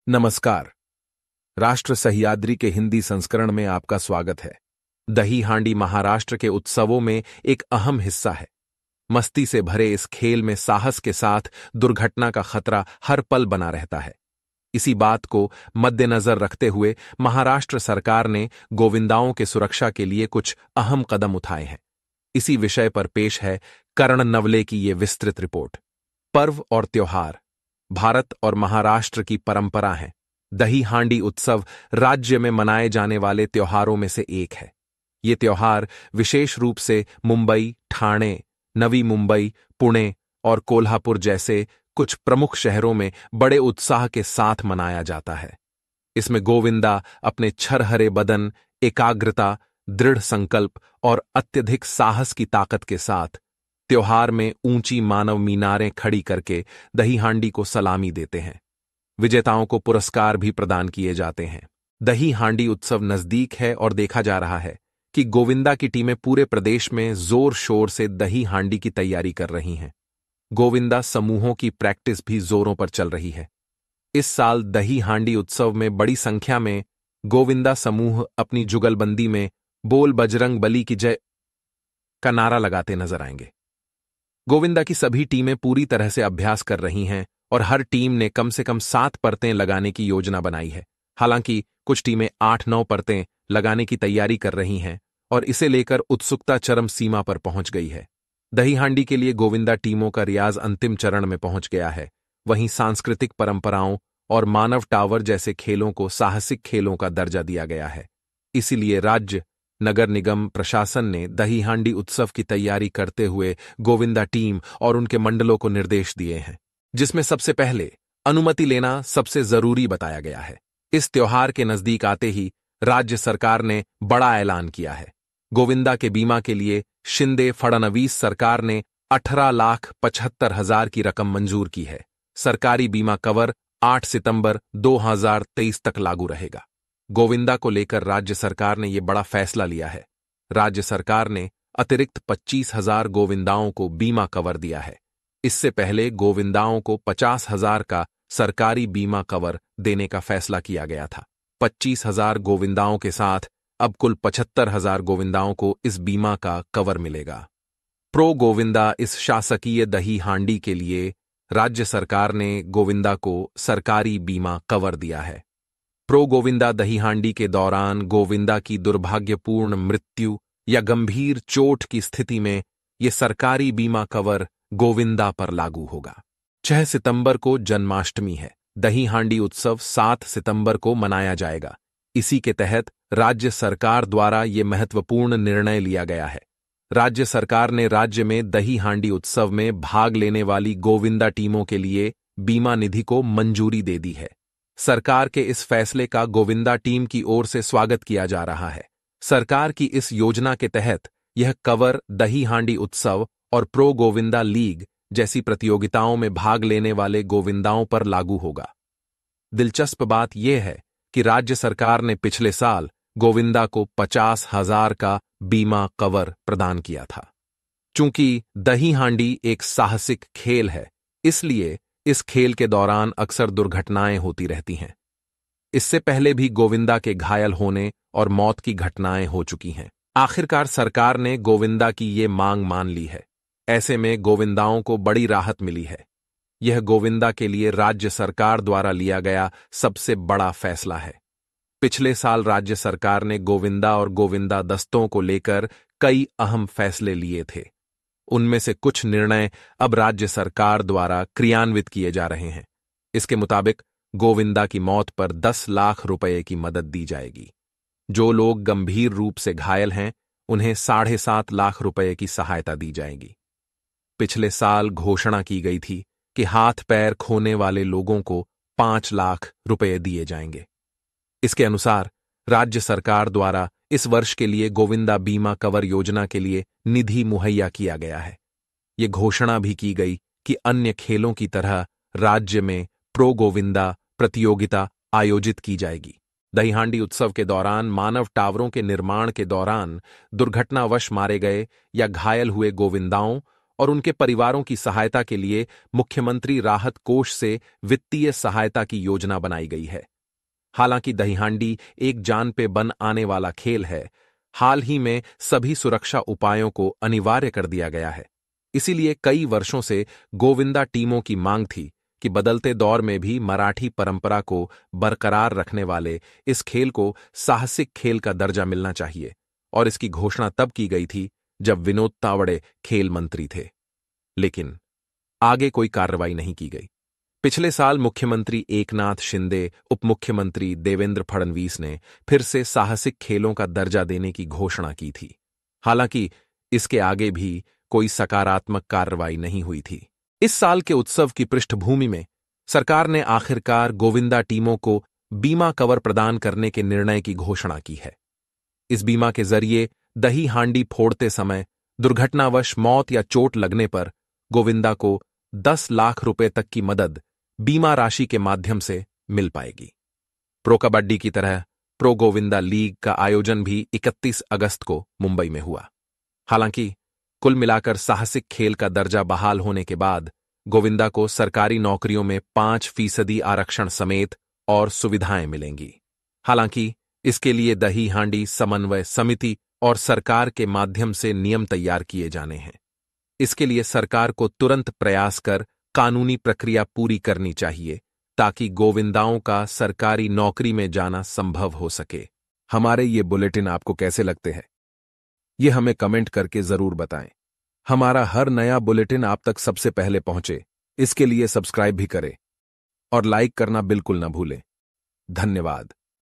नमस्कार। राष्ट्र सह्याद्री के हिंदी संस्करण में आपका स्वागत है। दही हांडी महाराष्ट्र के उत्सवों में एक अहम हिस्सा है। मस्ती से भरे इस खेल में साहस के साथ दुर्घटना का खतरा हर पल बना रहता है। इसी बात को मद्देनजर रखते हुए महाराष्ट्र सरकार ने गोविंदाओं के सुरक्षा के लिए कुछ अहम कदम उठाए हैं। इसी विषय पर पेश है कर्ण नवले की ये विस्तृत रिपोर्ट। पर्व और त्योहार भारत और महाराष्ट्र की परंपरा है। दही हांडी उत्सव राज्य में मनाए जाने वाले त्योहारों में से एक है। ये त्योहार विशेष रूप से मुंबई, ठाणे, नवी मुंबई, पुणे और कोल्हापुर जैसे कुछ प्रमुख शहरों में बड़े उत्साह के साथ मनाया जाता है। इसमें गोविंदा अपने छरहरे बदन, एकाग्रता, दृढ़ संकल्प और अत्यधिक साहस की ताकत के साथ त्योहार में ऊंची मानव मीनारें खड़ी करके दही हांडी को सलामी देते हैं। विजेताओं को पुरस्कार भी प्रदान किए जाते हैं। दही हांडी उत्सव नजदीक है और देखा जा रहा है कि गोविंदा की टीमें पूरे प्रदेश में जोर शोर से दही हांडी की तैयारी कर रही हैं। गोविंदा समूहों की प्रैक्टिस भी जोरों पर चल रही है। इस साल दही हांडी उत्सव में बड़ी संख्या में गोविंदा समूह अपनी जुगलबंदी में बोल बजरंग बली की जय का नारा लगाते नजर आएंगे। गोविंदा की सभी टीमें पूरी तरह से अभ्यास कर रही हैं और हर टीम ने कम से कम 7 परतें लगाने की योजना बनाई है। हालांकि कुछ टीमें 8-9 परतें लगाने की तैयारी कर रही हैं और इसे लेकर उत्सुकता चरम सीमा पर पहुंच गई है। दही हांडी के लिए गोविंदा टीमों का रियाज अंतिम चरण में पहुंच गया है। वहीं सांस्कृतिक परंपराओं और मानव टावर जैसे खेलों को साहसिक खेलों का दर्जा दिया गया है। इसीलिए राज्य नगर निगम प्रशासन ने दही हांडी उत्सव की तैयारी करते हुए गोविंदा टीम और उनके मंडलों को निर्देश दिए हैं, जिसमें सबसे पहले अनुमति लेना सबसे जरूरी बताया गया है। इस त्योहार के नजदीक आते ही राज्य सरकार ने बड़ा ऐलान किया है। गोविंदा के बीमा के लिए शिंदे फडणवीस सरकार ने 18,75,000 की रकम मंजूर की है। सरकारी बीमा कवर 8 सितंबर 2023 तक लागू रहेगा। गोविंदा को लेकर राज्य सरकार ने यह बड़ा फैसला लिया है। राज्य सरकार ने अतिरिक्त 25,000 गोविंदाओं को बीमा कवर दिया है। इससे पहले गोविंदाओं को 50,000 का सरकारी बीमा कवर देने का फैसला किया गया था। 25,000 गोविंदाओं के साथ अब कुल 75,000 गोविंदाओं को इस बीमा का कवर मिलेगा। प्रो गोविंदा इस शासकीय दही हांडी के लिए राज्य सरकार ने गोविंदा को सरकारी बीमा कवर दिया है। प्रो गोविंदा दही हांडी के दौरान गोविंदा की दुर्भाग्यपूर्ण मृत्यु या गंभीर चोट की स्थिति में यह सरकारी बीमा कवर गोविंदा पर लागू होगा। 6 सितंबर को जन्माष्टमी है। दही हांडी उत्सव 7 सितंबर को मनाया जाएगा। इसी के तहत राज्य सरकार द्वारा यह महत्वपूर्ण निर्णय लिया गया है। राज्य सरकार ने राज्य में दही हांडी उत्सव में भाग लेने वाली गोविंदा टीमों के लिए बीमा निधि को मंजूरी दे दी है। सरकार के इस फैसले का गोविंदा टीम की ओर से स्वागत किया जा रहा है। सरकार की इस योजना के तहत यह कवर दही हांडी उत्सव और प्रो गोविंदा लीग जैसी प्रतियोगिताओं में भाग लेने वाले गोविंदाओं पर लागू होगा। दिलचस्प बात यह है कि राज्य सरकार ने पिछले साल गोविंदा को 50,000 का बीमा कवर प्रदान किया था। चूंकि दही हांडी एक साहसिक खेल है, इसलिए इस खेल के दौरान अक्सर दुर्घटनाएं होती रहती हैं। इससे पहले भी गोविंदा के घायल होने और मौत की घटनाएं हो चुकी हैं। आखिरकार सरकार ने गोविंदा की ये मांग मान ली है। ऐसे में गोविंदाओं को बड़ी राहत मिली है। यह गोविंदा के लिए राज्य सरकार द्वारा लिया गया सबसे बड़ा फैसला है। पिछले साल राज्य सरकार ने गोविंदा और गोविंदा दस्तों को लेकर कई अहम फैसले लिए थे। उनमें से कुछ निर्णय अब राज्य सरकार द्वारा क्रियान्वित किए जा रहे हैं। इसके मुताबिक गोविंदा की मौत पर 10 लाख रुपए की मदद दी जाएगी। जो लोग गंभीर रूप से घायल हैं, उन्हें 7.5 लाख रुपए की सहायता दी जाएगी। पिछले साल घोषणा की गई थी कि हाथ पैर खोने वाले लोगों को 5 लाख रुपए दिए जाएंगे। इसके अनुसार राज्य सरकार द्वारा इस वर्ष के लिए गोविंदा बीमा कवर योजना के लिए निधि मुहैया किया गया है। ये घोषणा भी की गई कि अन्य खेलों की तरह राज्य में प्रो गोविंदा प्रतियोगिता आयोजित की जाएगी। दही हांडी उत्सव के दौरान मानव टावरों के निर्माण के दौरान दुर्घटनावश मारे गए या घायल हुए गोविंदाओं और उनके परिवारों की सहायता के लिए मुख्यमंत्री राहत कोष से वित्तीय सहायता की योजना बनाई गई है। हालांकि दहीहांडी एक जान पे बन आने वाला खेल है, हाल ही में सभी सुरक्षा उपायों को अनिवार्य कर दिया गया है। इसीलिए कई वर्षों से गोविंदा टीमों की मांग थी कि बदलते दौर में भी मराठी परंपरा को बरकरार रखने वाले इस खेल को साहसिक खेल का दर्जा मिलना चाहिए, और इसकी घोषणा तब की गई थी जब विनोद तावड़े खेल मंत्री थे। लेकिन आगे कोई कार्रवाई नहीं की गई। पिछले साल मुख्यमंत्री एकनाथ शिंदे, उप मुख्यमंत्री देवेंद्र फडणवीस ने फिर से साहसिक खेलों का दर्जा देने की घोषणा की थी। हालांकि इसके आगे भी कोई सकारात्मक कार्रवाई नहीं हुई थी। इस साल के उत्सव की पृष्ठभूमि में सरकार ने आखिरकार गोविंदा टीमों को बीमा कवर प्रदान करने के निर्णय की घोषणा की है। इस बीमा के जरिए दही हांडी फोड़ते समय दुर्घटनावश मौत या चोट लगने पर गोविंदा को 10 लाख रुपए तक की मदद बीमा राशि के माध्यम से मिल पाएगी। प्रो कबड्डी की तरह प्रो गोविंदा लीग का आयोजन भी 31 अगस्त को मुंबई में हुआ। हालांकि कुल मिलाकर साहसिक खेल का दर्जा बहाल होने के बाद गोविंदा को सरकारी नौकरियों में 5% आरक्षण समेत और सुविधाएं मिलेंगी। हालांकि इसके लिए दही हांडी समन्वय समिति और सरकार के माध्यम से नियम तैयार किए जाने हैं। इसके लिए सरकार को तुरंत प्रयास कर कानूनी प्रक्रिया पूरी करनी चाहिए ताकि गोविंदाओं का सरकारी नौकरी में जाना संभव हो सके। हमारे ये बुलेटिन आपको कैसे लगते हैं, ये हमें कमेंट करके जरूर बताएं। हमारा हर नया बुलेटिन आप तक सबसे पहले पहुंचे, इसके लिए सब्सक्राइब भी करें और लाइक करना बिल्कुल न भूलें। धन्यवाद।